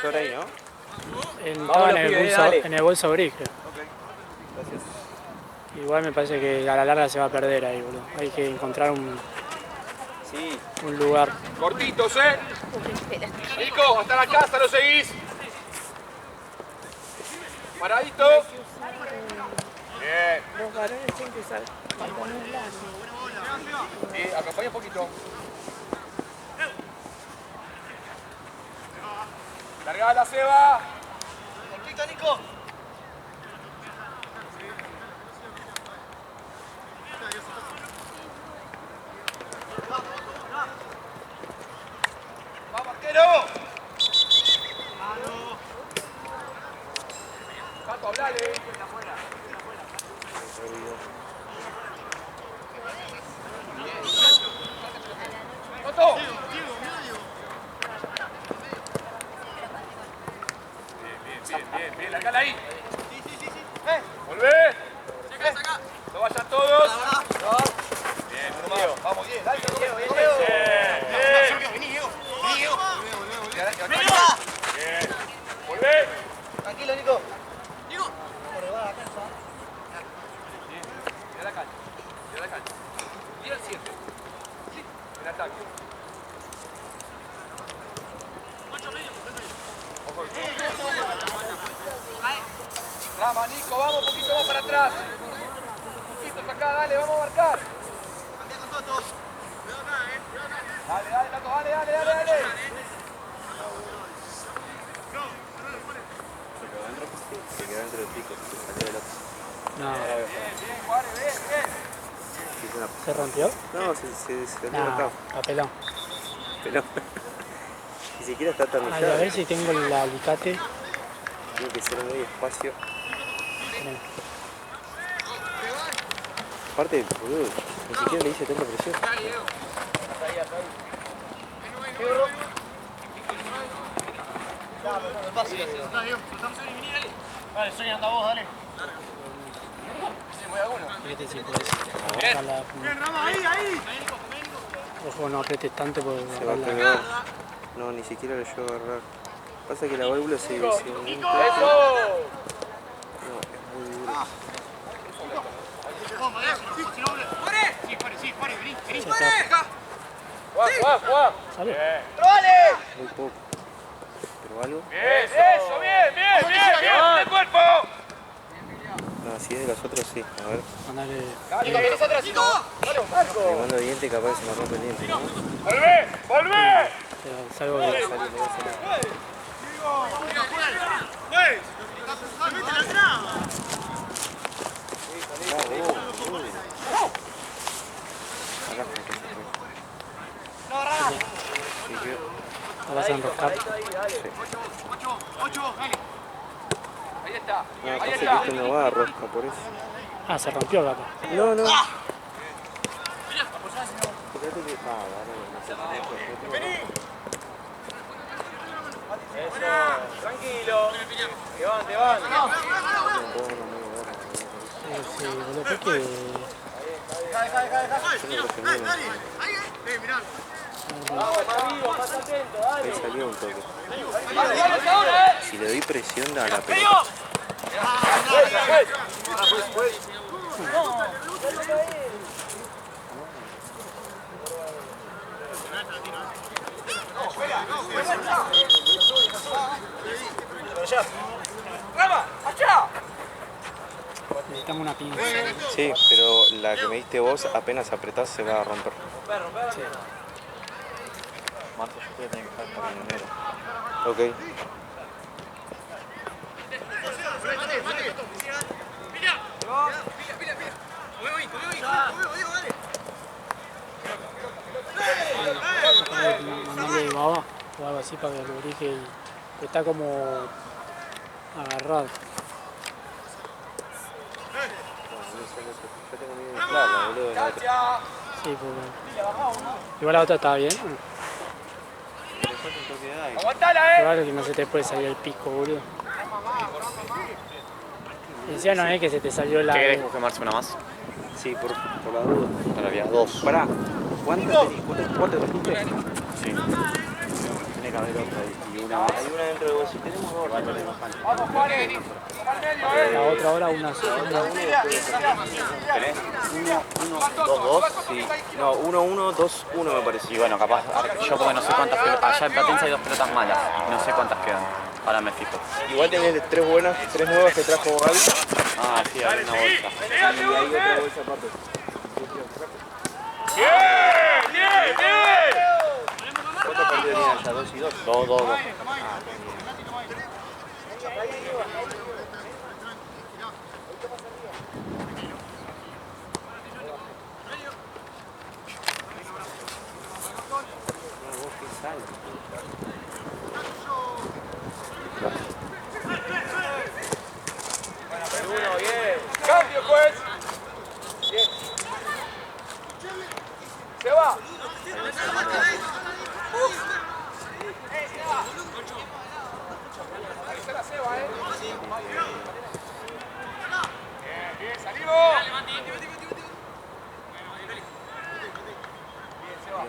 sobre ahí, ¿no? Estaba en el bolso gris, creo. Ok, gracias. Igual me parece que a la larga se va a perder ahí, boludo. Hay que encontrar un lugar. Cortitos, ¿eh? Nico, hasta la casa lo seguís. Paradito. Bien. Los varones tienen que usar pantalones largos. Sí, acompaña un poquito. Largada la ceba. Cortito, Nico. ¡Vamos, arquero! Pato, hablale. ¡Pato! Bien, largala ahí. Sí. Volvé. Saca. No vayan todos. Bien, uno más. Vamos, bien. Dale, Diego. Bien. Bien. Volvé. Tranquilo, Nico. Mira la cancha. Mira el 7. El ataque. Rama, Nico, vamos un poquito más para atrás. Un poquito acá, dale, vamos a marcar. Cambia con Toto. Dale, Tato, dale. Se quedó dentro del pico, se salió del otro. No. Bien, Juárez, bien. ¿Se rompió? No, se dio No, acá. papelón. Pero ni siquiera está Ay, atornillado. a ver si tengo el alicate. Tiene que ser muy despacio. Aparte, boludo, ni siquiera le hice tanta presión. Dale, Sonia, anda vos, dale. Fíjate si podés. Bien, Rama, ahí. Ojo, no apretes tanto porque Se va a pegar. No, ni siquiera lo llevo a agarrar. Pasa que la válvula se ¡Eso! No, es muy duro. ¡Juá! ¿Sale? Muy poco. Pero algo. Bien, eso, bien, de cuerpo. No, si es de los otros sí. A ver. Mandale. Dale, vienes atrás, no. Le mando diente, capaz que se me rompe el diente, ¿no? ¡Volvé! Salgo de. ¿Lo vas a enroscar? Ahí está. No, pasa que esto no va a rosca, por eso. Ah, se rompió, capaz. No. Fíjate que... Eso, tranquilo. Te van. Sí, boludo, creo que. Más atento, dale. Ahí salió un toque. Dale ahora, Si le doy presión a la pelota. ¡Rama! ¡Allá! Necesitamos una pinza. Sí, pero la que me diste vos, apenas apretás se va a romper. Sí. Marzo yo creo que tiene que estar para enero. Ok. Mandale baba o algo así para que lo lubrique y está como agarrado. Yo tengo miedo de inflarla, boludo. de la otra. Sí, porque. Igual la otra estaba bien. Le falta un toque de aire. ¡Aguantala, Claro que no se te puede salir el pico, boludo. Y encima no es que se te salió la. ¿Qué querés confirmarse una más? Sí, por la duda. Ahora había dos. Pará, ¿cuántas trajiste? Sí. Tiene que a haber otra y una más. Hay una dentro de vos, si tenemos dos. Vamos, Juanes. Toma el medio, La otra hora una segunda. ¿Tenés? 2-2. Sí. No, 1-1, 2-1 me parece. Y bueno, capaz, yo porque no sé cuántas pelotas. Allá en Platense hay 2 pelotas malas. Y no sé cuántas quedan. Ahora me fijo. Igual tenés 3 buenas, 3 nuevas que trajo Gaby. Ah, sí, hay una bolsa. Y hay otra bolsa aparte. Bien, bien, bien. ¿Cuántos partidos tenían ya? 2 y 2. 2-2-2. Uno, bien. Cambio, pues. Bien. Se va. Ahí se la ceba, Bien, bien, salimos. Bien, se va.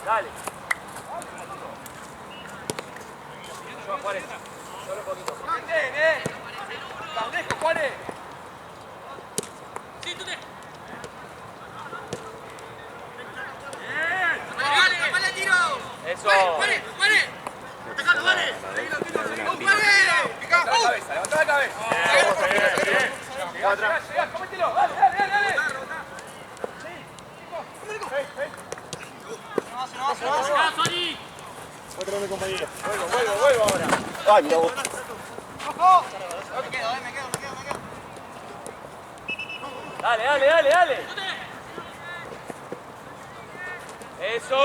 Dale. Yo, Juárez. Solo un poquito. Bien, Carlejo, Juárez. Sí, tú te. Bien. ¡Vale, tiro! Eso. ¡Juárez! ¡Dejalo, vale! Levanta la cabeza, Bien. Llega, comételo. Dale. Vuelvo ahora. Ay, mira vos. ¡Ojo! Me quedo. Dale. Eso.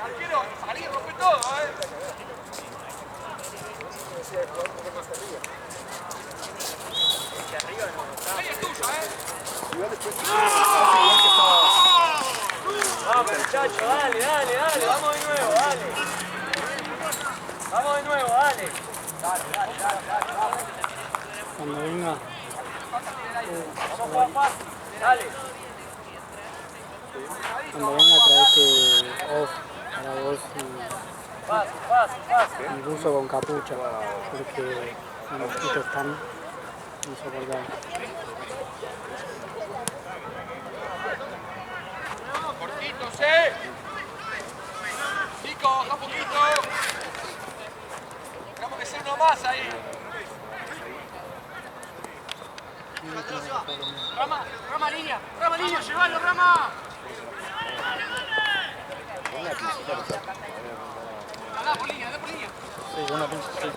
Arquero, salí, rompe todo, Ahí es tuya, Vamos, muchachos, dale. Vamos de nuevo, dale. Cuando venga. Vamos a jugar fácil, dale. Cuando venga traete off para vos y buzo con capucha, porque los mosquitos están insoportables. Cortitos, Nico, baja un poquito. Tenemos que ser uno más ahí. Rama línea, llévalo, Rama. Andá por línea. Sí, una pinza, sí,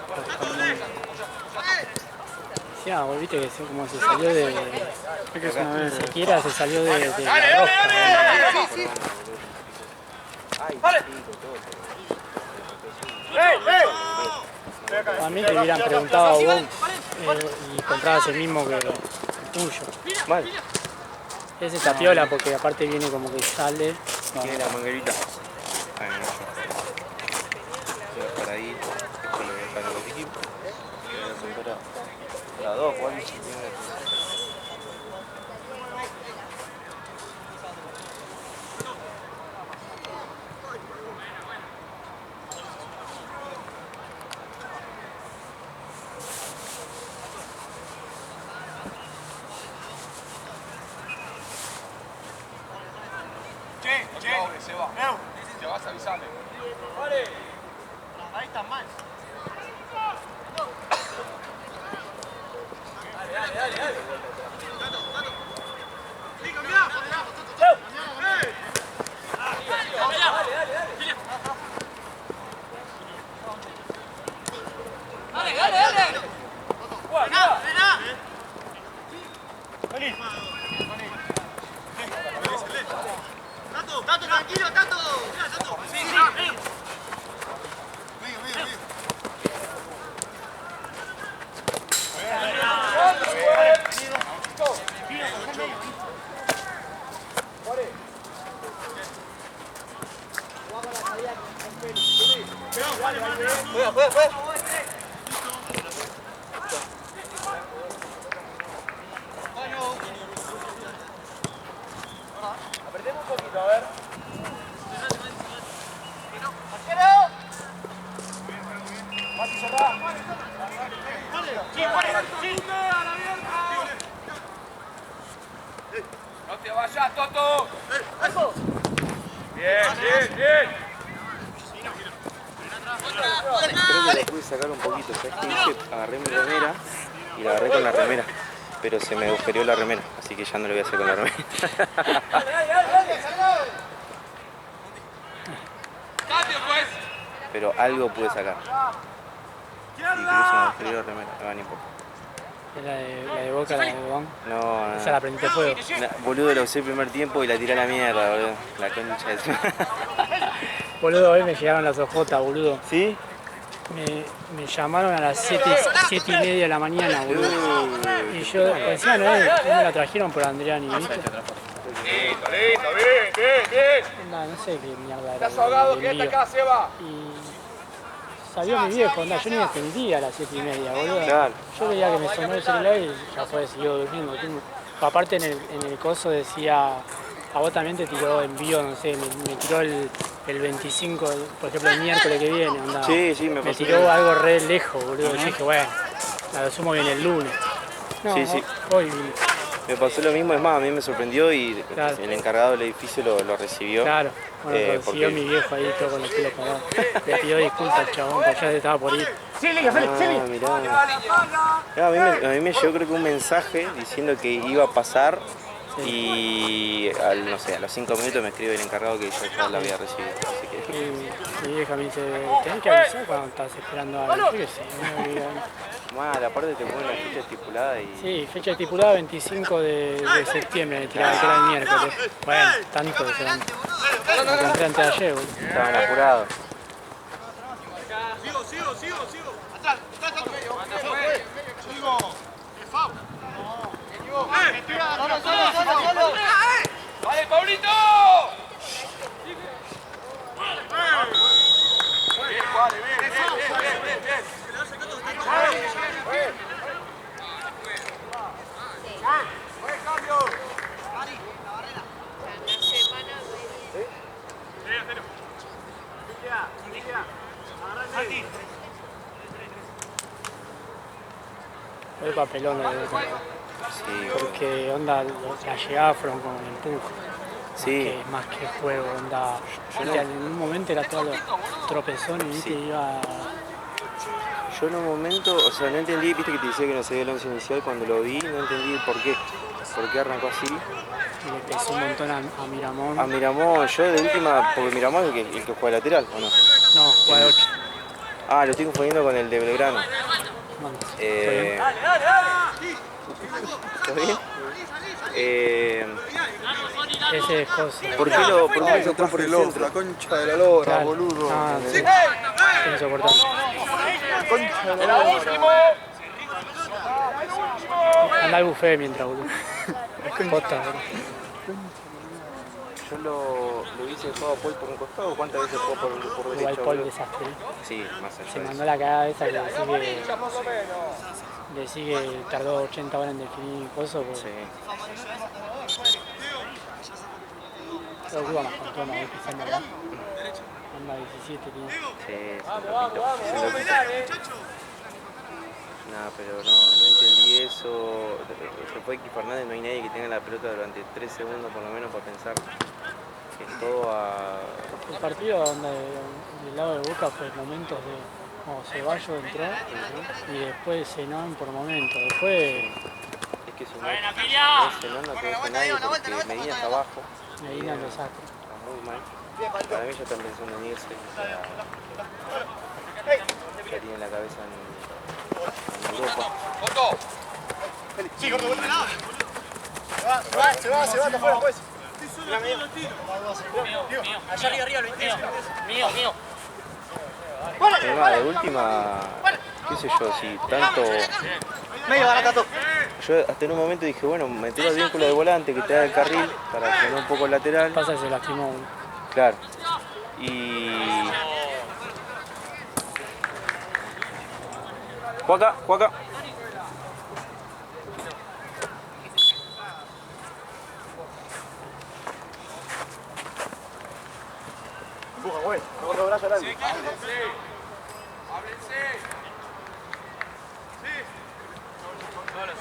ya, vos viste que como se salió de... Ni siquiera se salió de la rosca. A mí te hubieran preguntado a vos y comprabas el mismo que el tuyo. Mal. Ese está piola porque aparte viene como que sale. Tiene la manguerita. Ay, no. Voy a dejar ahí. Después lo voy a dejar a los equipos. La 2, Juan. Che, se va. Te vas a avisarle. Vale. Ahí está mal. Dale. Sí, cambiá. Dale. ¡Tato, tranquilo, Tato! ¡Sí, sí! Apretemos un poquito, a ver. Mati, cerrá. No te vayas, Toto. Bien, bien, bien. Creo que le pude sacar un poquito, ¿sabes qué hice? Agarré mi remera y la agarré con la remera, pero se me agujereó la remera, así que ya no lo voy a hacer con la remera. Pero algo pude sacar. Incluso me agujereó la remera, no, no importa. La de Boca, la de Bobón. No, Esa la prendiste fuego. Boludo, la usé el primer tiempo y la tiré a la mierda, boludo. La concha de su... Boludo, hoy me llegaron las ojotas, boludo. ¿Sí? Me llamaron a las 7:30 de la mañana, boludo. Y yo, encima no me la trajeron por Andriani, ¿viste? Listo, listo, bien, bien, bien. No sé qué mierda era. Estás ahogado, el quédate lío. acá, Seba. Y salió mi viejo, onda, yo ni entendía a las 7:30, boludo. Claro. Yo veía que me sonó el celular y ya fue, siguió durmiendo. Aparte en el coso decía, a vos también te tiró envío, no sé, me tiró el 25, por ejemplo el miércoles que viene, onda. Sí, sí, me pasó. tiró algo re lejos, boludo. Yo dije, bueno, la sumo bien el lunes. No, Sí, sí. Hoy, Me pasó lo mismo, es más, a mí me sorprendió y Claro. el encargado del edificio lo recibió. claro. Bueno, porque- consiguió mi viejo ahí todo con los pelos parados. Le pidió disculpas al chabón, porque ya se estaba por ir. Ah, mirá. No, a mí me llegó creo que un mensaje diciendo que iba a pasar y no sé, a los 5 minutos me escribe el encargado que yo ya lo había recibido. Así que... Y mi vieja me dice, tenés que avisar cuando estás esperando algo. Yo qué sé, no me olvidé. Mal, aparte te ponen la fecha estipulada y... Sí, fecha estipulada 25 de septiembre, me tiraba que era el miércoles. Bueno, tanto que se dan. Lo compré antes de ayer, boludo. Estaban apurados. ¡Vale, Pablito! Bien, vale, bien, bien, bien. Buen cambio. El papelón de Boca, Sí, porque onda, la llegada fueron con el empuje. sí. Que es más que juego, onda. Viste, en un momento era todo tropezones, viste, iba. Yo en un momento, o sea, no entendí, viste que te decía que no sabía el 11 inicial, cuando lo vi no entendí por qué arrancó así. Y le pesó un montón a Miramón. A Miramón, yo de última, porque Miramón es el que juega lateral, ¿o no? No, juega de 8. Ah, lo estoy confundiendo con el de Belgrano. Bueno, ¿Está bien? ese es cosa. ¿Por qué lo sacó por el centro? La concha de la lora, Claro. boludo. Ah, sí. Es insoportable. ¡La último! Anda al buffet mientras, boludo. Posta, boludo. Yo lo hubiese dejado a Paul por un costado, ¿cuántas veces jugó por Igual derecha? Paul boludo? desastre. Sí, más allá Se de mandó eso. la cagada esa que decir que tardó 80 horas en definir el coso. Porque Sí. creo que iba más con todo, más pisando acá. Anda 17, tío. Sí, no, pero no entendí eso. Después de que Fernández no hay nadie que tenga la pelota durante 3 segundos por lo menos para pensar que es todo a... El partido donde del lado de Boca fue momentos de como Ceballos entró y después Zenón por momentos. Después Es que si no es Zenón, no tenés a nadie porque Medina está abajo. Medina lo saca. Está muy mal. Para mí ya están pensando en irse. Ya tienen la cabeza en Europa. ¡Foto! Se va, está afuera, pues. Allá arriba, el 21. Mío. Además, de última, qué sé yo, si tanto... Medio, Baratato. Yo hasta en un momento dije, bueno, meter el vínculo de volante que te da el carril para frenar un poco el lateral. Pasa que se lastimó. Claro. Y... Juega acá. Empuja, güey. No con los brazos al aire.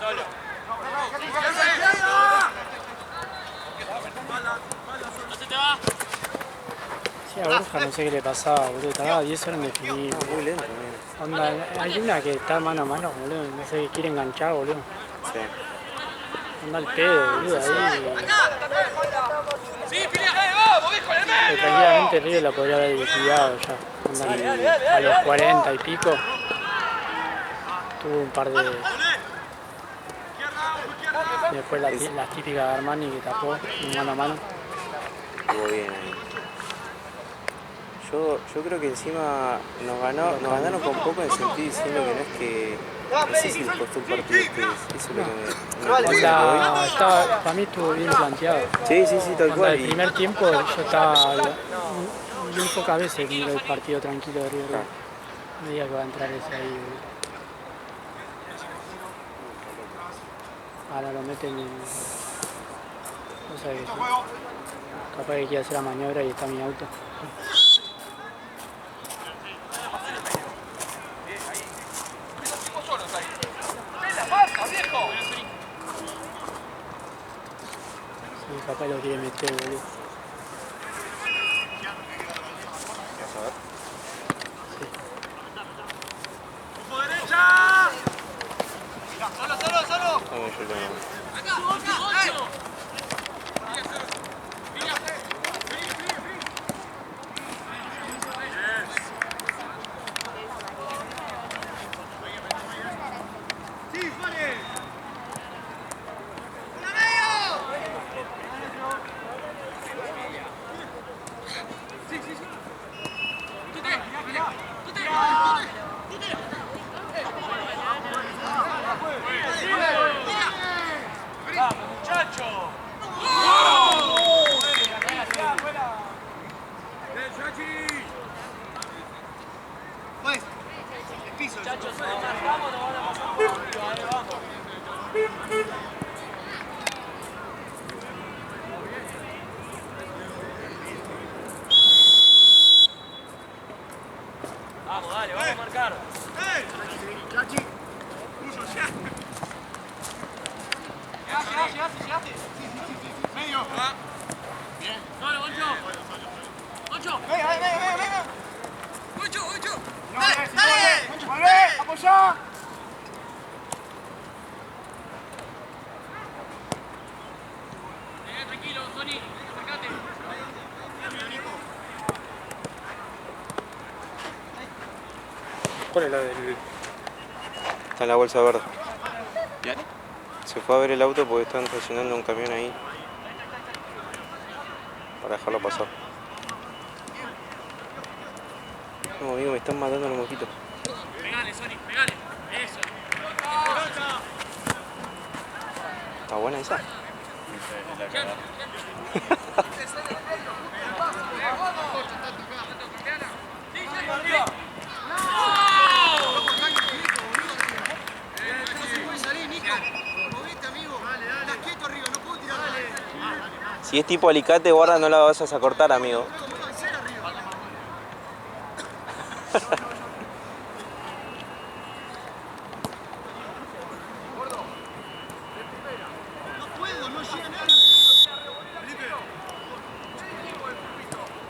Solo. No se te va. Sí, a Borja no sé qué le pasaba, boludo. Tardaba 10 horas en definir. Muy lento, Onda, hay una que está mano a mano, boludo. No sé, quiere enganchar, boludo. sí. Anda al pedo, boludo. Ahí. Sí, vamos, con el medio. Tranquilamente Río la podría haber liquidado ya. Onda, a los 40 y pico. Tuvo un par de... Después las típicas de Armani que tapó mano a mano. Estuvo bien ahí. Yo creo que encima nos ganaron con poco en el sentido diciendo que no es que... No sé si les costó el partido a ustedes. Eso es lo que me Onda, para mí estuvo bien planteado. Sí, tal Onda, cual. el primer tiempo yo estaba muy pocas veces miro el partido tranquilo de River. No diga que va a entrar ese ahí, boludo. Ahora lo meten en... No sé qué. Capaz que quiere hacer la maniobra y está mi auto. Sí, capaz lo quiere meter, boludo. Solo. Dame yo lo- Vamos, dale, vamos a marcar. Llegaste. Medio. Bien. Solo, Goncho. Venga. Goncho. Dale. Goncho, volvé. Apoyá. Tranquilo, Sony. Acercate. ¿Cuál es la del...? Está en la bolsa verde. Bien. Se fue a ver el auto porque están estacionando un camión ahí. Para dejarlo pasar. No, amigo, me están matando los mosquitos. Pegale, Sony, pegale. Eso. ¿Está buena esa? Si es tipo alicate, guarda, no la vas a cortar, amigo.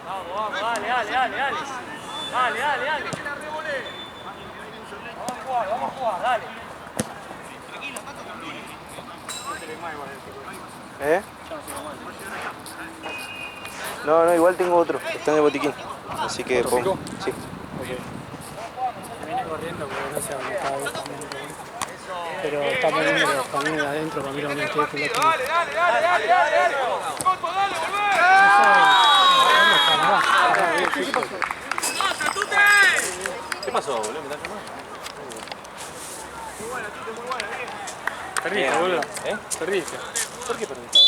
Vamos, dale. Vamos a jugar, dale. ¿Eh? No, igual tengo otro. Está en el botiquín. Así que pongo. Sí. Se viene corriendo porque no sé dónde está. pero está poniendo los camiones adentro para mí lo menos que es que Dale, dale. Coto, dale, volvé. ¿Qué pasó, boludo? ¿Me estás llamando? Perdiste, boludo. ¿Eh? Perdiste. ¿Por qué perdiste?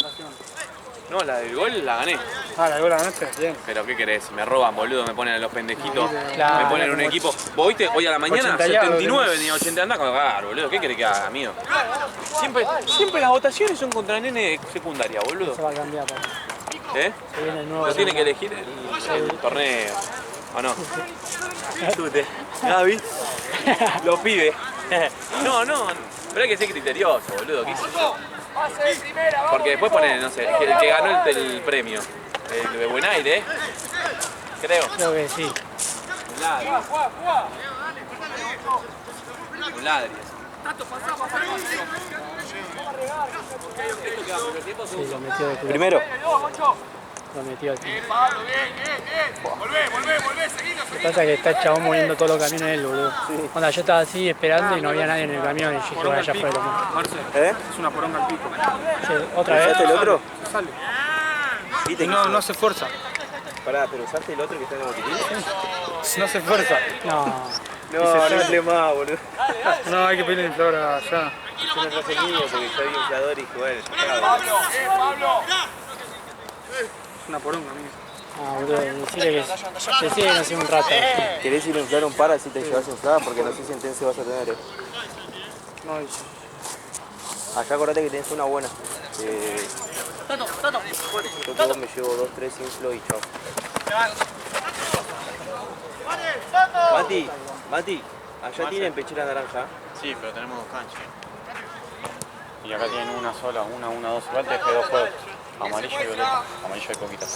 No, la del gol la gané. Ah, la bola ganaste, bien. Pero ¿qué querés? Me roban, boludo, me ponen a los pendejitos, Claro, me ponen un como equipo. ¿Vos viste hoy a la mañana? 80 y algo 79, tenés. tenía 80 andás con cagar, boludo. ¿Qué querés que haga, amigo? Siempre las votaciones son contra nene secundaria, boludo. Se va a cambiar, papi. ¿Eh? Se viene el nuevo. Lo tiene que elegir el torneo. ¿O no? Tute. Gaby. Los pibes. No, pero hay que ser criterioso, boludo. ¿Qué hizo? Porque después ponen, no sé, el que ganó el premio. El de Buen Aire, creo. Creo que sí. Un ladri. Un ladri. Sí, lo metió de culo. Primero. Lo metió aquí. Pablo, bien. Volvé, seguilo. Lo que pasa es que está el chabón moviendo todos los camiones él, boludo. Onda, yo estaba así esperando y no había nadie en el camión y yo dije, bueno, ya fue lo mismo. ¿Eh? Es una poronga al pico. Sí, ¿otra vez? ¿Usaste el otro? Sale. ¿Viste? No se esfuerza. Pará, ¿pero usaste el otro que está en el botiquín? No se esfuerza. No. No hablé más, boludo. No, hay que pedirle inflador allá. Yo no traje el mío porque yo había inflador y dije, bueno, Pablo. Es una poronga, amigo. Ah, boludo, decirle que no sea un rato. ¿querés ir a inflar un par así te llevas inflada? Porque no sé si en Tense vas a tener. No, dice. Acá acordate que tenés una buena. Yo todo me llevo 2, 3 inflo y chao. Mati, allá tienen pechera naranja. Sí, pero tenemos dos canchas. Y acá tienen una sola, una, dos. Igual te dejé dos juegos. Amarillo y violeta. Amarillo y coquita.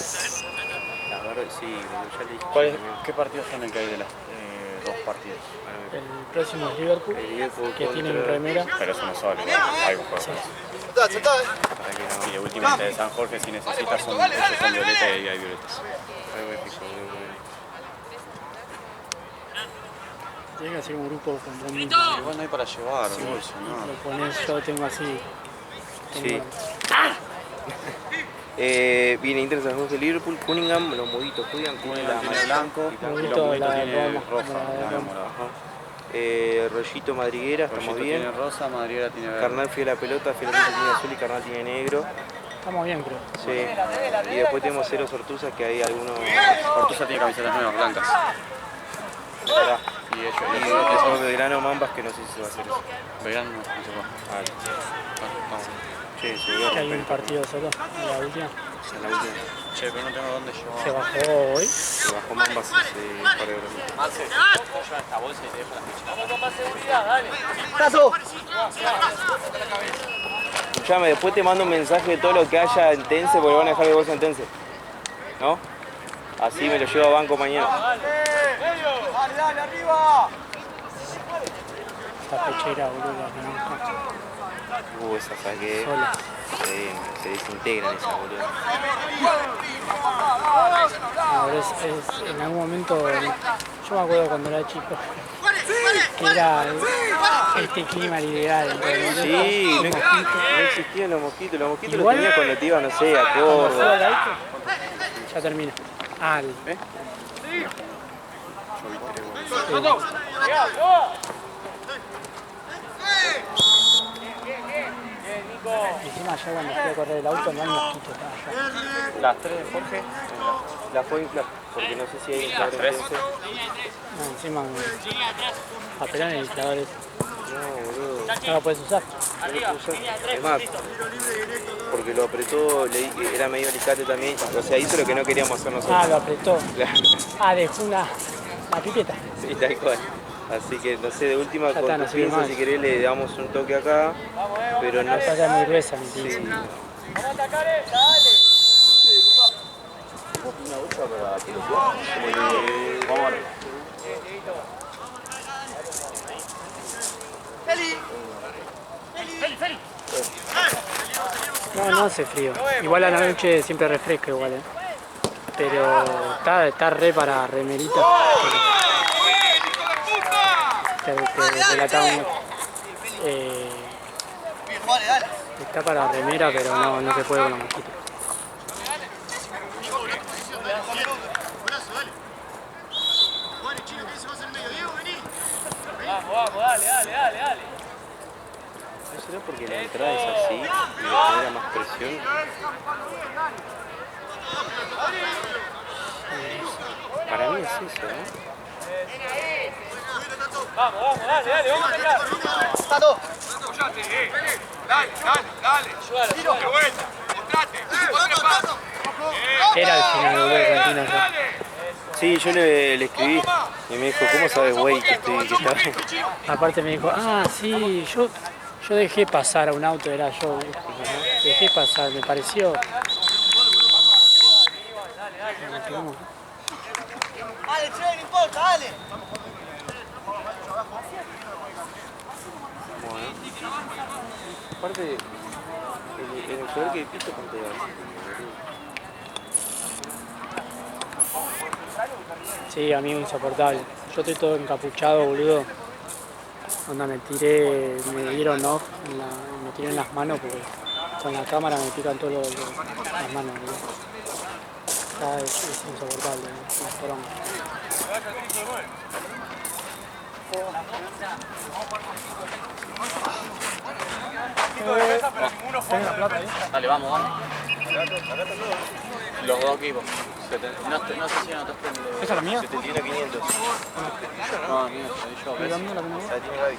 La verdad, sí, ya le dije. ¿Qué partidos son el que hay de las dos partidos? El próximo es Liverpool, El Liverpool que tiene mi contra- remera. Pero es uno solo, igual. Hay un juego. Sí. Para que no. Y de última de San Jorge, si necesitas, son violeta y hay violetas. Ahí me fijo, Tiene que hacer un grupo con vos mismo. Igual no hay para llevar, bolso, Lo pones, yo tengo así. Sí. Viene Inter San José Liverpool, Cunningham, los moditos, Cunningham tiene la tiene blanco, y Modito, y los la de tiene Roma, roja, la de la de Roma. morado. Rollito Madriguera, estamos Rollito bien. tiene rosa, Madriera tiene verde. Carnal fiel a la pelota, fiel tiene azul y Carnal tiene negro. Estamos bien, creo. Sí. Y después tenemos Cero Sortusas, que hay algunos. Portusa tiene camisetas nuevas, blancas. Pará. Y ellos, Y después Belgrano Mambas, que no sé si se va a hacer eso. Belgrano no se puede. Vale. Vamos. Che, se voy a Que hay un romper. partido solo, la última. Esa es la última. Che, pero no tengo dónde Se llevar. bajó hoy. Se bajó Mambas hace un par de horas. Marce, vos llevas esta bolsa y te dejo las fichas. Vamos con más seguridad, dale. Escuchame, después te mando un mensaje de todo lo que haya en Tense, porque van a dejar de bolsa en Tense. ¿No? Así me lo llevo a banco mañana. Dale, arriba. Esta pechera, boludo, que no. Esa saqué. Sola. Se desintegran esas, boludo. No, pero en algún momento, yo me acuerdo cuando era chico, que era este clima ideal. Sí, no existían los mosquitos. Los mosquitos los Igual- tenías cuando te ibas, no sé, a Cuando fue Córdoba. al auto, ya termina. Ah, encima ya cuando fui a correr el auto no hay mosquitos allá. Las tres de Jorge. La fue a inflar, porque no sé si hay inflador en tres. Tense. No, encima a pelar en el inflador ese. No, boludo. No lo puedes usar. Además, porque lo apretó, era medio alicate también. O sea, hizo lo que no queríamos hacer nosotros. Ah, lo apretó. Claro. Ah, dejó una pipeta. Sí, tal cual. Así que no sé, de última Ya está, con no tu sirve pinza más. si querés le damos un toque acá, pero no Pasa sé. muy gruesa mi pinza. Sí. Vamos a atacar esta, dale. Una bolsa para tiro, como vamos arriba. No, no hace frío. Igual a la noche siempre refresca igual, Pero está re para remerita. Te delatamos. Está para remera, pero no se puede con la mosquita. Vamos, dale. ¿No será porque la entrada es así y le genera más presión? Para mí es eso, ¿no? Vamos, dale, vamos a pegar. Apoyate, dale. Tiro de vuelta. Mostrate. Era el final de Argentina ya. Sí, yo le escribí y me dijo, ¿cómo sabes, güey, que está bien? Aparte me dijo, sí, yo dejé pasar a un auto, era yo. Dejé pasar, me pareció. Dale, che, no importa, dale. Bueno. Aparte, en el jugador que pito con pegar. Sí, amigo, insoportable. Yo estoy todo encapuchado, boludo. Onda, me dieron off, me tiré en las manos porque con la cámara me pican todas las manos, boludo. Es insoportable, es una poronga. Dale, vamos. Los dos equipos. No sé si anotaste el... ¿Esa es la mía? 71 500. No, mía, yo. ¿Y la mía, la que me dio? La tiene Gaby.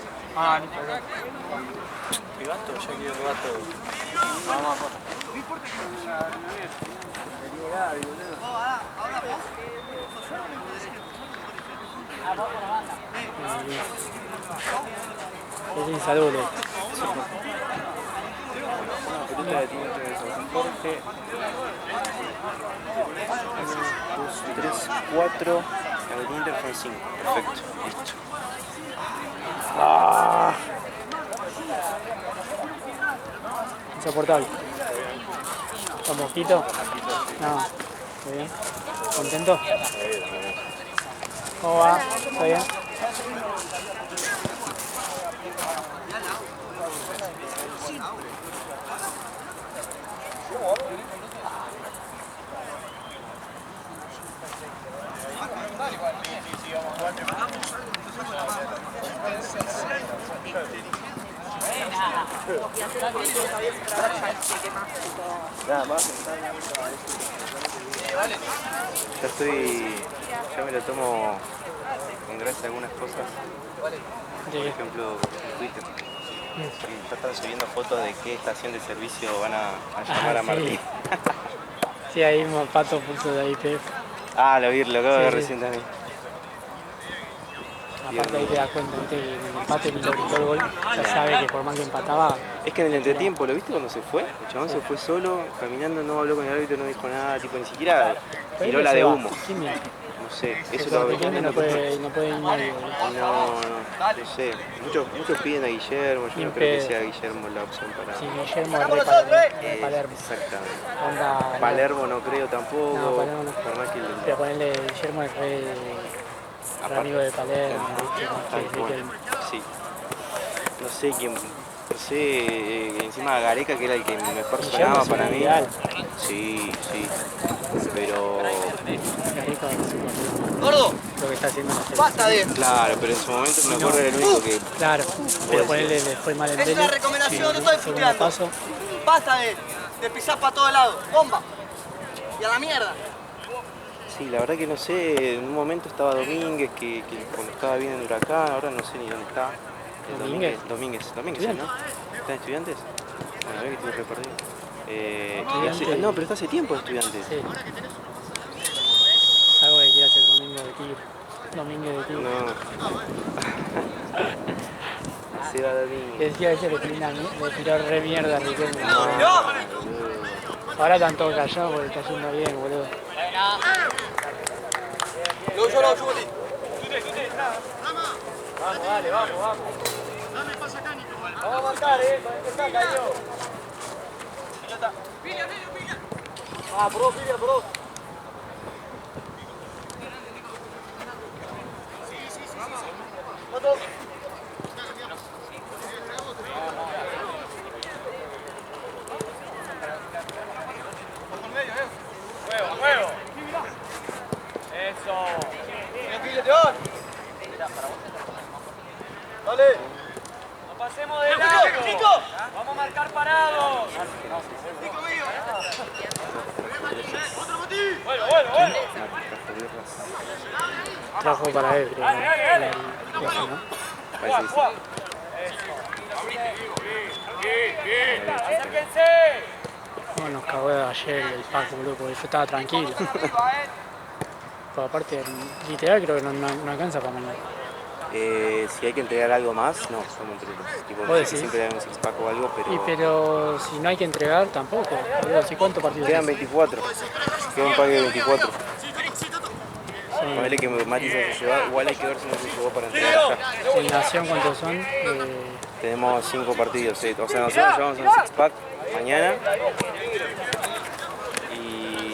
Listo, ya. ¿Mi gato? Ya quiero mi gato. Vamos. Es insalubre. La pelota la tiene que San Jorge. 2, 3, 4. La de Inter fue 5. Perfecto. Listo. Insoportable. ¿Con mosquito? No. ¿Muy bien? ¿Contento? ¿Cómo va? ¿Está bien? Nada más. Ya me lo tomo con gracia a algunas cosas. Por ejemplo, en Twitter. Ya están subiendo fotos de qué estación de servicio van a llamar a Martín. Sí, ahí Pato puso de IPF. Lo acabo de ver Sí. recién también. Aparte ahí te das cuenta, ¿viste? Que en el empate ni lo gritó el gol, ya sabe que por más que empataba. Es que en el entretiempo, ¿lo viste cuando se fue? El chabón se fue solo, caminando, no habló con el árbitro, no dijo nada, tipo ni siquiera tiró la de humo. ¿Quién mira? No sé, Que eso lo Pequeño no puede ir nadie, boludo. No sé. Muchos piden a Guillermo, yo no creo que sea Guillermo la opción para. Sí, Guillermo es de Palermo. Exactamente. Onda, Palermo no creo tampoco. No, Palermo no. Por más que pero ponerle Guillermo es re amigo de Palermo, Tal ¿viste? cual. Sí. No sé quién. No sé, encima Gareca que era el que mejor sonaba para mí. Ideal. Sí. Pero. Gareca es un Gordo, lo que está haciendo en la basta de... Claro, pero en su momento me acuerdo era el único que. Claro, pero ponerle le fue mal en Es tele. una recomendación, no estoy Segundo puteando. paso. Basta de pisar para todos lados. Bomba. Y a la mierda. Sí, la verdad que no sé, en un momento estaba Domínguez, que cuando estaba bien en Huracán, ahora no sé ni dónde está. Domínguez, sí, ¿no? ¿Están Estudiantes? Bueno, a ver que estuve re perdido. No, pero está hace tiempo Estudiantes. Sí. Algo que quiere hacer Domingo de Tigre. Domínguez de Tigre. No. Se va Domínguez. Decía ese le tiró re mierda a Riquelme. Ahora están todos callados porque está yendo bien, boludo. Yo lo ayudo. Vamos, dale, vamos. Vamos a marcar, para empezar, cayó. Por Bueno, bueno, bueno. Trabajo para él, creo. ¿No? Parece que sí. Acérquense. No, nos cagó de ayer el Paco, boludo, porque yo estaba tranquilo. Pero aparte, literal creo que no alcanza para mañana. Si hay que entregar algo más, no, somos entre los. Tipo, ¿Vos decís? siempre hay un six pack o algo, pero. Pero si no hay que entregar, tampoco. Boludo, ¿sí cuántos partidos? Quedan 24. Queda un pack de 24. Sí. Ponele que Mati se hace llevar, igual hay que ver si no se llevó para entregar ya. En Nación, ¿cuántos son? Tenemos 5 partidos, sí. O sea, nosotros llevamos un six pack mañana. Y.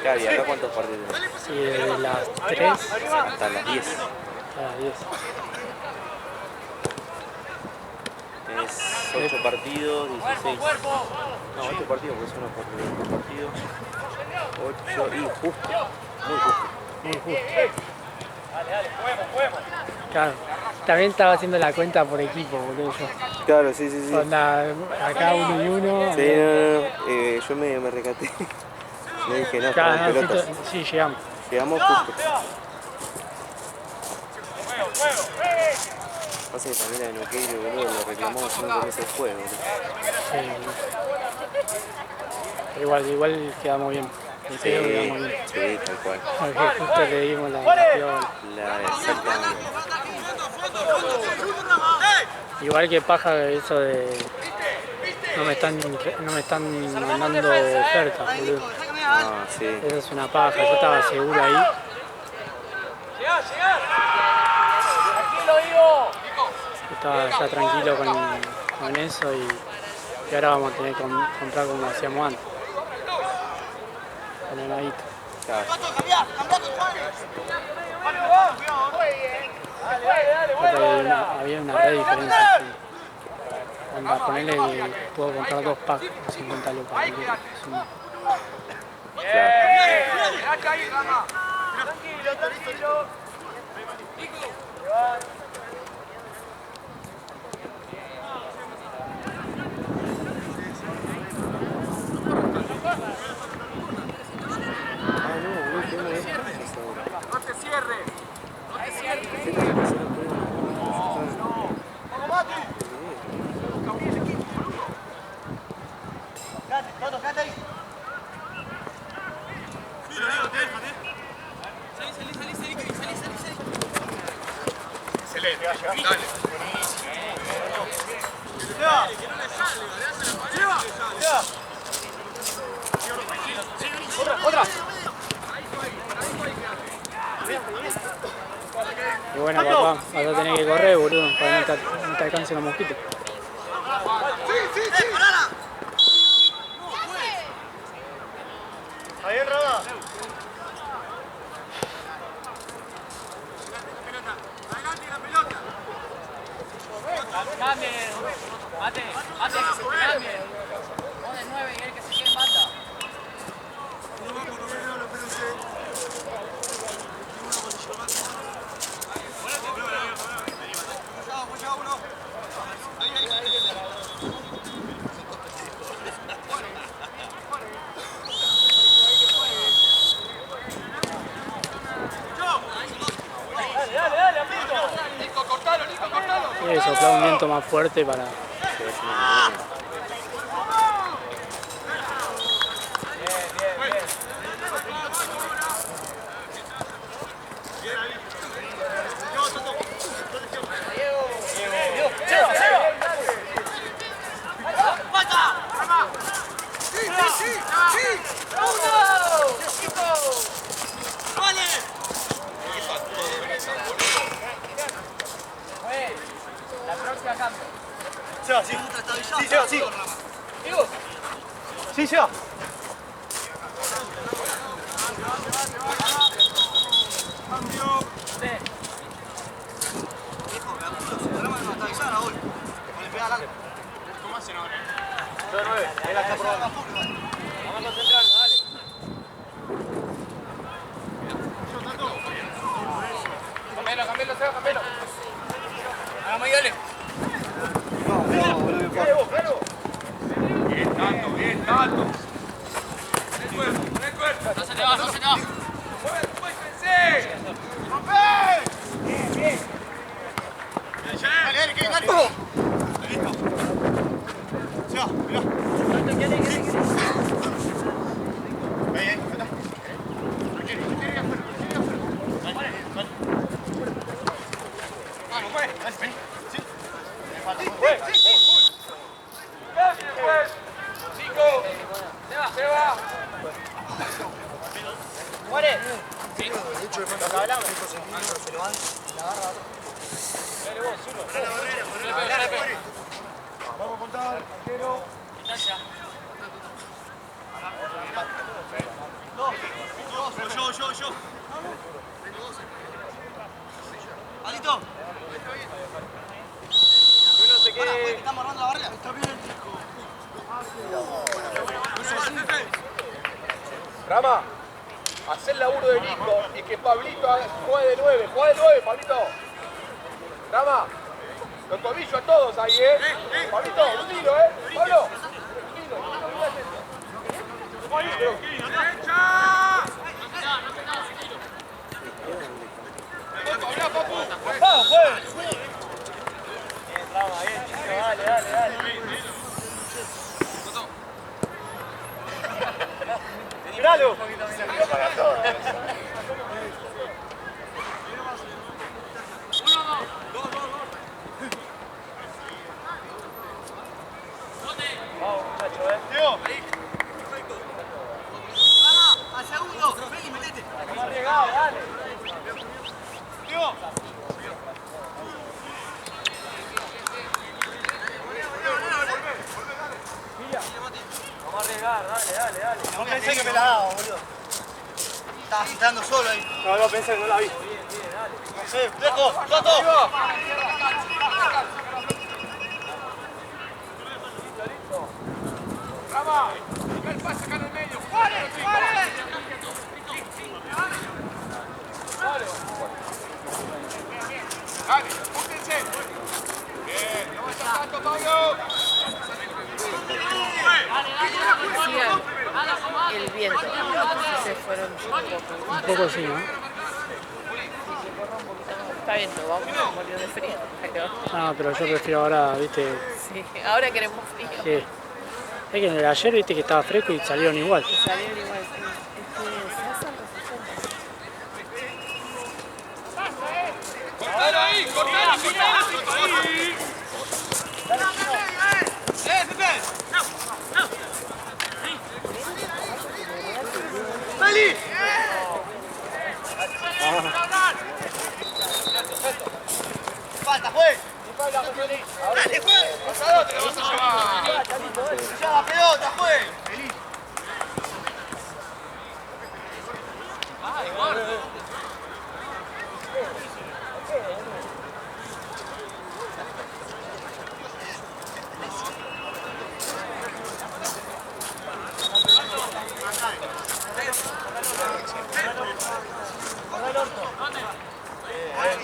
Claro, ¿y acá cuántos partidos tenemos? Sí, desde las 3 Hasta las 10. a las 10. Tenés 8 partidos, 16. No, 8 partidos, porque son unos partidos. 8 y justo. Muy justo. Muy justo. Claro, también estaba haciendo la cuenta por equipo, boludo, yo. Claro, sí, sí, sí. Onda, acá 1 y 1. Sí, no. Yo me recaté. Le dije, no, Claro, estamos no, pelotas. sí, llegamos. Llegamos justo. Pasa que también la de Noqueiro, boludo, lo reclamamos 5 meses después, boludo. Sí, boludo. Igual quedamos bien. En serio quedamos bien. Sí, tal cual. Porque justo le dimos la piola. Exactamente. Igual que paja eso de. No me están mandando ofertas, boludo. Ah, sí. Eso es una paja, yo estaba seguro ahí. Llegá, llegá. Tranquilo, Ivo. Yo estaba ya tranquilo con eso y ahora vamos a tener que comprar como hacíamos antes. Con el ahí. Claro. Había una re diferencia. Sí. Onda, ponele que puedo comprar 2 packs por 50 lucas. Claro. Tranquilo, tranquilo. Ah, no, boludo, tenemos 2 cosas ahora. No te cierre. No te cierre. ¿Qué tenés que hacer a prueba? ¡Vamos, Mati! Quédate ahí. Excelente, dale. Otra. Y bueno, papá, vas a tener que correr, boludo, para que no te alcancen los mosquitos. ¡Parala! Ahí en Rada. Cambien. Mate, cambien. Vos de 9 y él que se quede en banda. Dale, amigo. Nico, cortalo. Y soplar un viento más fuerte para. La próxima cambio. Seba, sí. Sí, Seba, sí. Digo. Sí, Seba. ¿Cómo hacen ahora? Yo 9. Él está probando. Vamos a concentrarnos, dale. Cambialo, Seba, cambialo. Vamos, dale. No, boludo. Bien, Tato. Bien, Tato. Con el cuerpo, con el cuerpo. No se te va, no se te va. ¡Muévense! Bien, bien. Dale, que dale. Listo. Se va, mirá. Ahí, ahí, está. Vamos, pues. Vení. Sí. Me falta. Cambio después. Chico. Se va. ¡Muere! Vamos a contar. Arquero. Yo. ¡Alito! Yo no sé Para, qué. que estamos armando la barrera. Está bien. Rama, haz el laburo de Nico y que Pablito juegue de 9. Juega de 9, Pablito. Rama, los tobillos a todos ahí, Pablito, un tiro, Pablo. Un tiro. ¡Derecha! ¡Vamos, pues! Bien, Rama, bien, chico. Dale. Miralo. Se río para todo. Vamos, muchachos, Diego. ¡Al segundo! ¡Feli, metete! Vamos arriesgado, dale. Diego. Vamos a arriesgar, dale. No pensé que me la daba, boludo. Estaba citando solo ahí. No, pensé que no la vi. Bien, dale. No sé, dejo, Toto. Rama, toca el pase acá en el medio. ¡Vale! Dale, júntense. Bien, no vayas tanto, Pablo. El viento. Se fueron Un poco sí, ¿no? Está bien, nos vamos a morir de frío. Pero Ah, pero yo prefiero ahora, viste, sí, ahora queremos frío. que... Es que ayer viste que estaba fresco y salieron igual. Salieron igual, sí. Se hacen resistentes. Cortalo ahí, cortalo ahí. ¡Feli! ¡Falta, juez! ¡Dale, juez! Pasado te lo vas a llevar. ¡Ya la pelota, juez!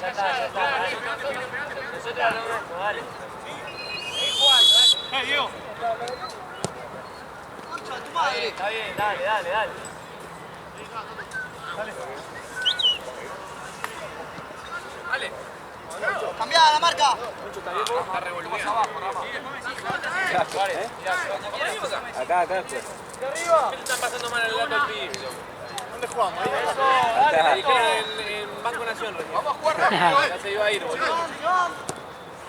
Ya está, dale. Nosotros lo logramos, dale. Diego. ¡Concha de tu madre! Está bien, dale. Dale. ¡Cambiada la marca! Está revolviendo. Abajo, Rama. Acá. arriba! ¿Qué le están pasando mal al gato al pibe? ¿Dónde jugamos? Ahí. Eso, Me dale. dijeron en Banco Nación recién. Vamos a jugar rápido, Ya se iba a ir, boludo.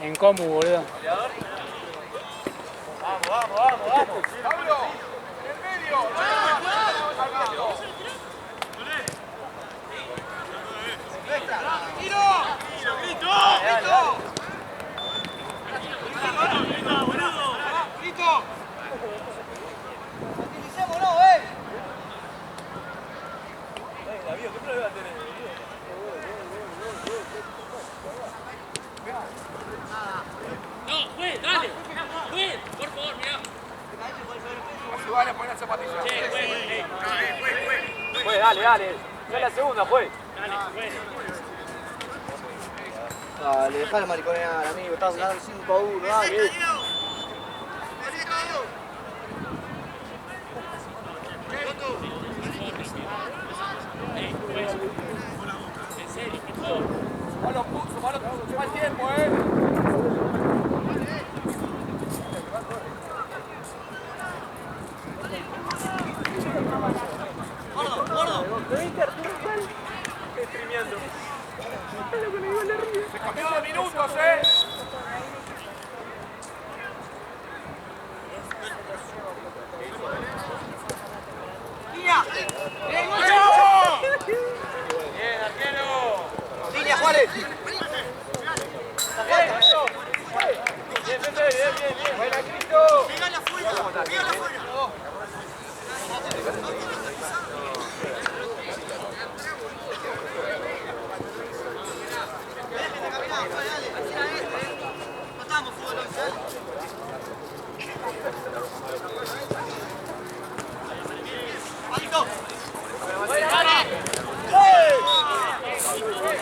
En combo, boludo. Vamos. Pablo, en el medio. ¡Grito! ¡Utilicémoslo, Davío, ¿qué problema tenés? No, güey, dale. Güey, por favor, mirá. Ayúdale a poner la zapatilla. Juez, dale. Ya la segunda, juez. Dale, dejá la mariconear, amigo. Estás ganando 5-1, dale.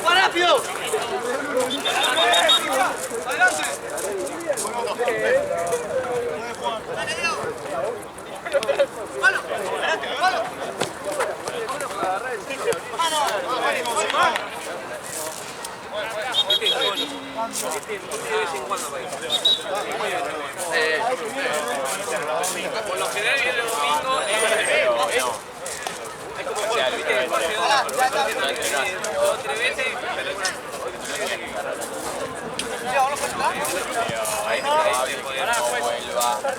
¡Más rápido! Por lo general viene el domingo es como social, ¿viste? Dos o tres veces.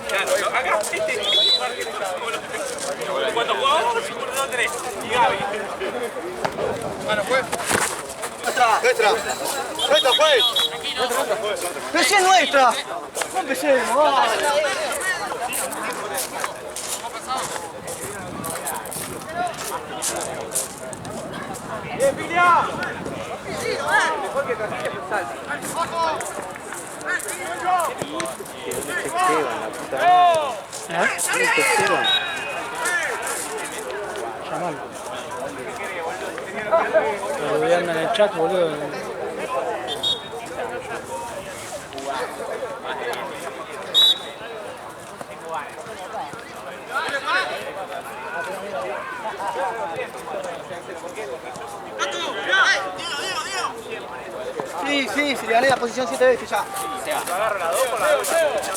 Claro, acá cuando jugamos, 1-2-3 y Gaby. Bueno, pues. ¡Nuestra! ¡Nuestra, juez! ¡Pero si es nuestra! ¡No empecemos! ¡Vamos! ¡Bien, Pilia! Llamalo. Lo voy a andar en el chat, boludo. Sí, sí, si le gané la posición 7 veces ya. Yo agarro la 2 con la 1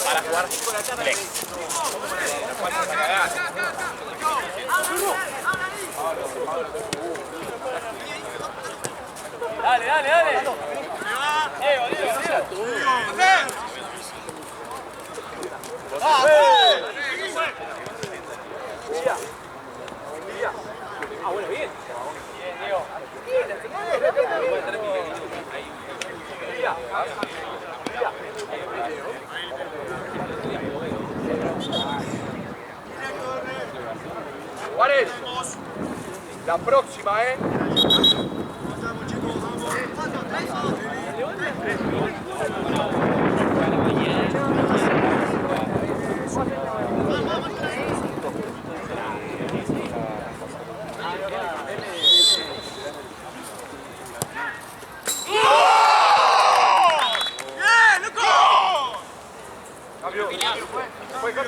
para jugar 5 la charla. Dale, dale, dale. Ah, bueno, bien. Bien, Diego. Juárez, la próxima, ¿eh?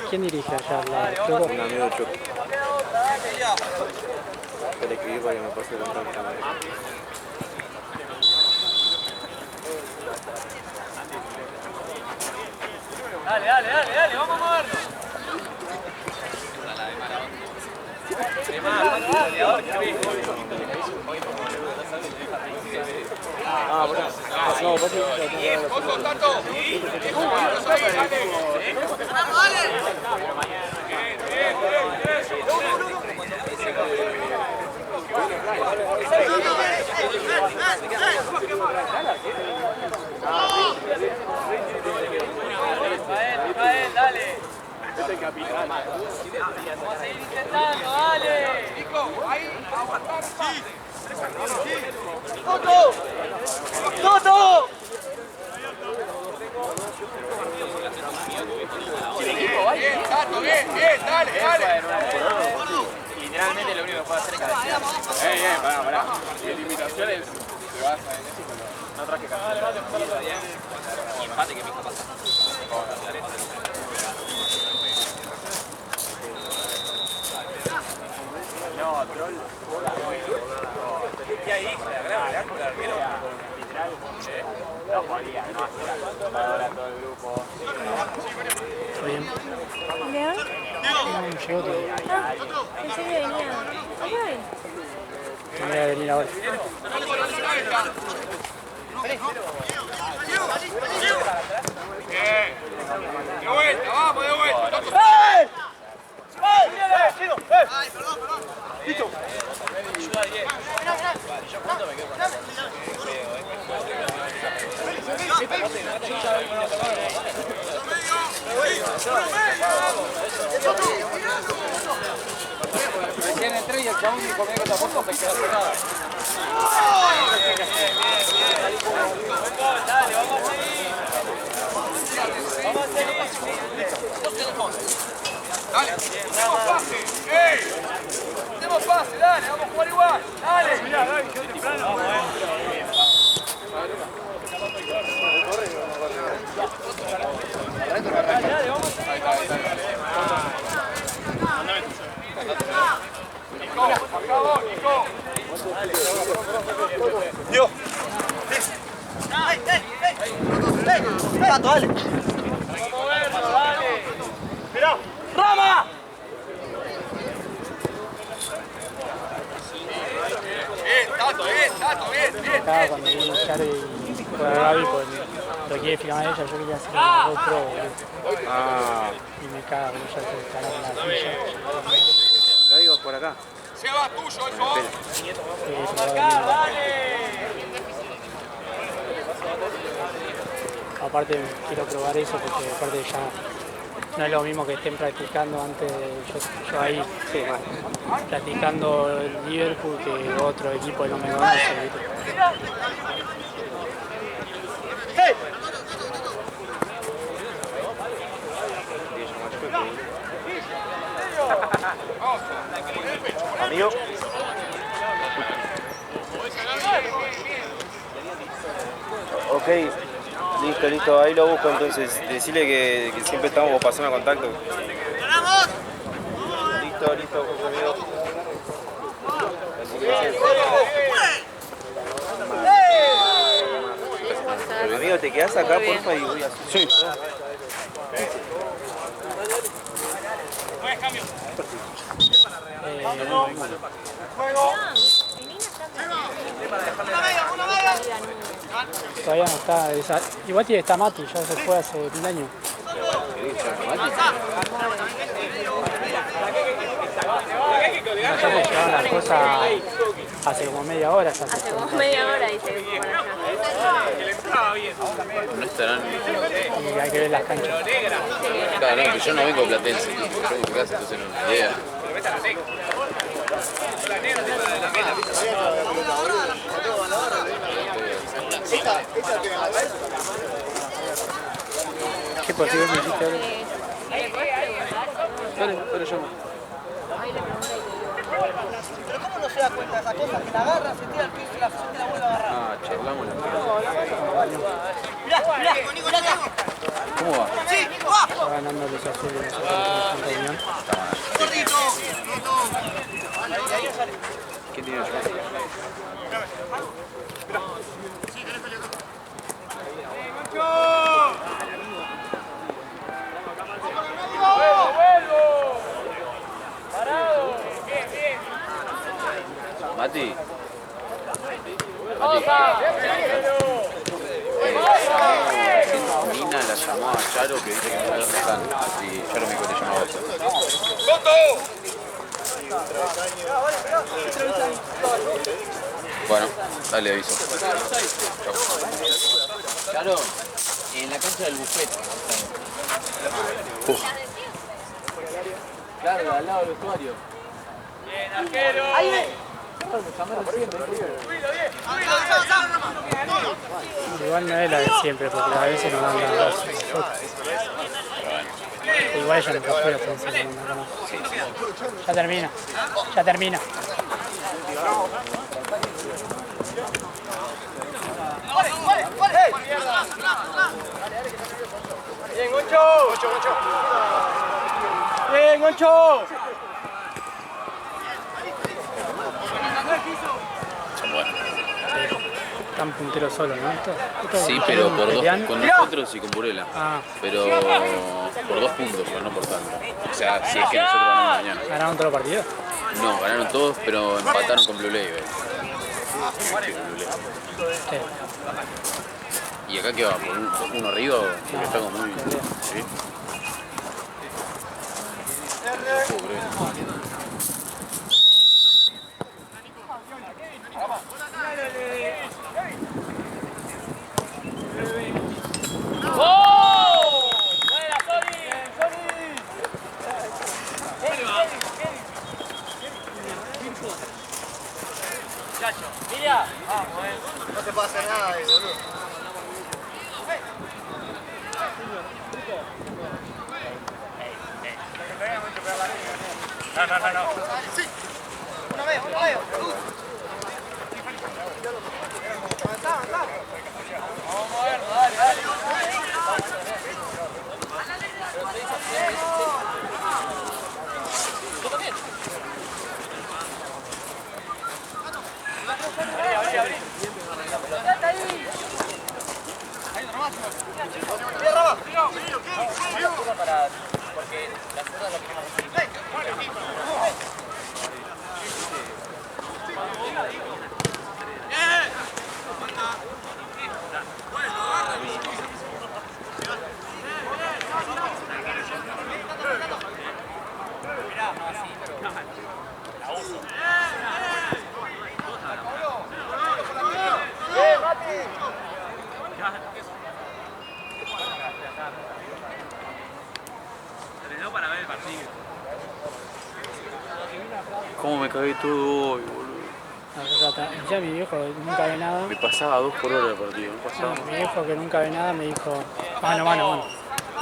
¿Quién dirige allá? Un amigo Chuck. Te le escribí para que me pase el contacto. Dale, dale, dale, dale, vamos a movernos. Ah, bueno. No, vos ¡Oso, Tato! ¡Vamos ahí, dale! Rafael, dale. Es el capitán. Vamos a seguir intentando, dale. Nico, ahí, aguantar. Sí. ¡Toto! ¡Toto! Bien, Tato, bien, bien, dale, dale. Literalmente lo único que puedo hacer es cabecear. Pará. Si limitaciones se basa en eso, no traje cabecear. Y empate que me está pasando. No, troll. ¿Qué ahí? ¿Le con el arquero? Literal. No podía, no hacer ahora todo el grupo. ¿Está bien? ¿León? No, llegó todavía. Pensé que venía. Ay, Tendría que venir ahora. Bien. De vuelta, vamos, de vuelta. Tato. ¡Eh! Ay, perdón. ¡Listo! Recién entré y el chabón dijo que tampoco me quedó nada. Dale, vamos a seguir. Vamos a seguir. Dale, hacemos pase. ¡Ey! pase, dale, vamos a jugar igual. Dale. Dios. Pato, dale. Mirá. ¡Rama! Tato, bien. Acá cuando vino Charo y juega Gaby, pues lo quiere filmar ella, yo quería hacer una GoPro, boludo. Ah, Y me caga, porque ya se está en la silla. Gaby, vas por acá. Se va tuyo, eso. Aparte quiero probar eso porque aparte ya no es lo mismo que estén practicando antes de yo ahí practicando el Liverpool que otro equipo que no me conoce, ¿viste? Amigo. Ok, listo, ahí lo busco entonces. Decirle que siempre estamos pasando contacto. Listo, amigo. Amigo, ¿te quedás acá, porfa? Y voy a... Sí. Todavía no está, igual está Mati, ya se fue hace 1000 años. Nosotros llegaron las cosas hace como media hora. Hace como media hora dice que por allá. No estarán. Y hay que ver las canchas. Claro, no, pero yo no vengo de Platense, yo vengo de casa, entonces no tengo idea. ¿Qué posible me hiciste ahora? Pero yo. Pero ¿cómo no se da cuenta de esa cosa? Que la agarra, se tira al piso y la suelta y la vuelve a agarrar. Ah, charlamos la Mirá. ¿Cómo va? Sí, va. Está ganando los azules en reunión. Gordito. ¿Quién tiene yo? Mati. Nina la llamó a Charo que dice que no la están. Y Charo me dijo que te llamaba eso. Bueno, dale aviso. Chau. Charo, en la cancha del buffet. Claro, al lado del vestuario. Bien, arquero. Igual no es la de siempre, porque a veces nos mandan dos. Igual ella no está afuera, entonces no manda más. Ya termina. Bien, Goncho. Bien, Goncho. Son buenos. Están punteros solos, ¿no? Sí, pero por dos, pelean. con nosotros y con Burela. Ah, Pero por 2 puntos, pero no por tanto. O sea, si es que nosotros ganamos mañana. ¿ganaron todos los partidos? No, ganaron todos, pero empataron con Blue Label. Sí. ¿Y acá qué va? ¿Por uno arriba? Porque está como muy... ¿Sí? No te puede hacer nada de boludo. No. ¿Cómo me cagué todo hoy, boludo? Ya mi viejo nunca ve nada. Me pasaba 2 por hora el partido, me pasaba. Mi viejo que nunca ve nada me dijo, mano.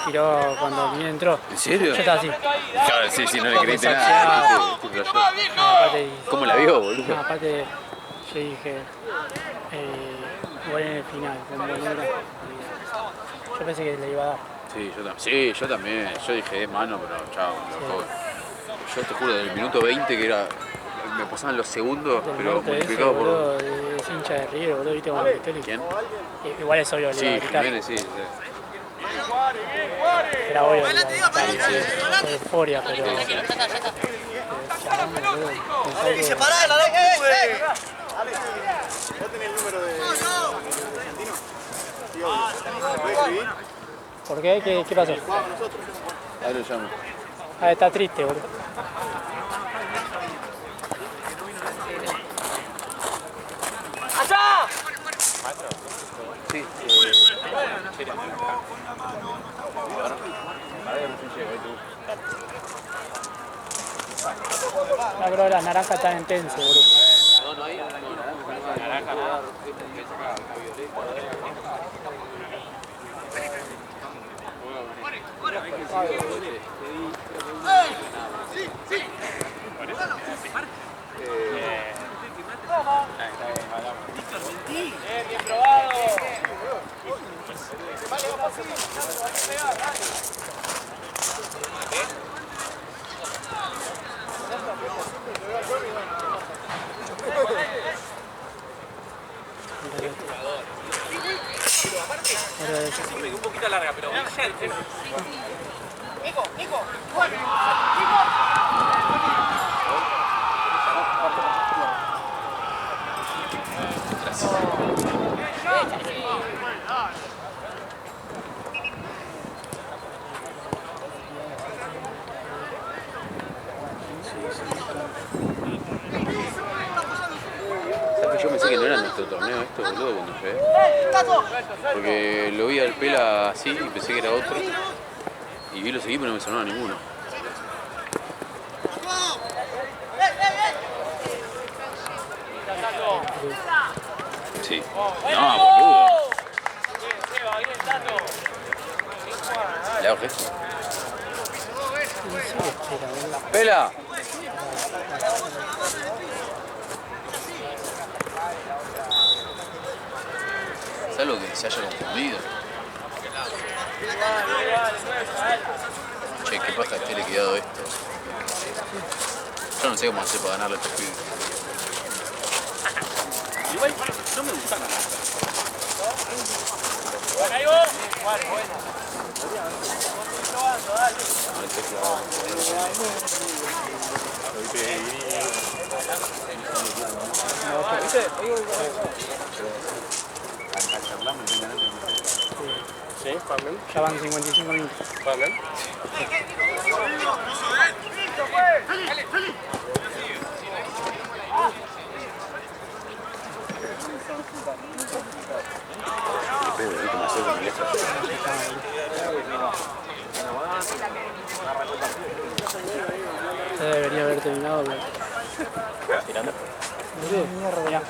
Tiró cuando bien entró. ¿En serio? Yo estaba así. Claro, sí, no le creíste nada. ¿Cómo la vio, boludo? No, aparte yo dije, igual en el final, con Bolera. Yo pensé que le iba a dar. Sí, yo también. Yo dije, es mano, pero chao, loco. Yo te juro, del minuto 20 que era. Me pasaban los segundos, pero multiplicado por. Boludo, es hincha de River, boludo, viste como Vittori. ¿Quién? Igual es obvio, Sí, Jiménez, sí. Era obvio, euforia, pero. Se para, la güey. ¿Vos tenés el número de argentino? Sí, obvio. ¿Puedes escribir? ¿Por qué? ¿Qué pasó? Jugamos nosotros. Ahí lo llamo. Ah, está triste, boludo. ¡Allá! Sí. No, pero las naranjas están en tenso, boludo. No hay naranja, nada. Bien probado. Un poquito larga, pero Nico. Yo pensé que no era nuestro torneo esto, boludo, cuando llegué. Porque lo vi al Pela así y pensé que era otro. Y vi los equipos y no me sonaba ninguno. Sí. No, boludo. ¿Le hago gesto? ¡Pela! ¿Sabes lo que se haya confundido? Che, qué paja que le quedado esto. Yo no sé cómo hacer para ganarle a estos pibes. Igual no me gusta nada. Ahí vos. Bueno. Sí, ya van 55 minutos. Ya debería haber terminado, pero... ¿Tirando? Mierda, ya.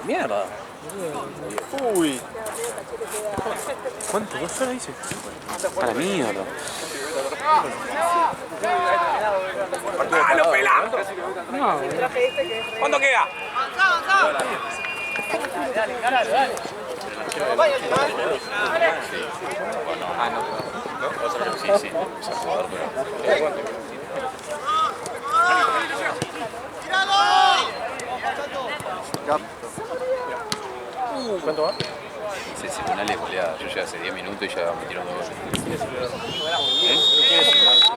¡Mierda! Uy. ¿Cuánto? ¿2 horas dice? A la mierda. ¡Ah, lo pela! No, ¿Cuánto queda? Ah, no. Sí, sí. ¿Cuánto va? Excepcionales goleadas. Yo llegué hace 10 minutos y ya metieron 2 goles. ¿Quién es el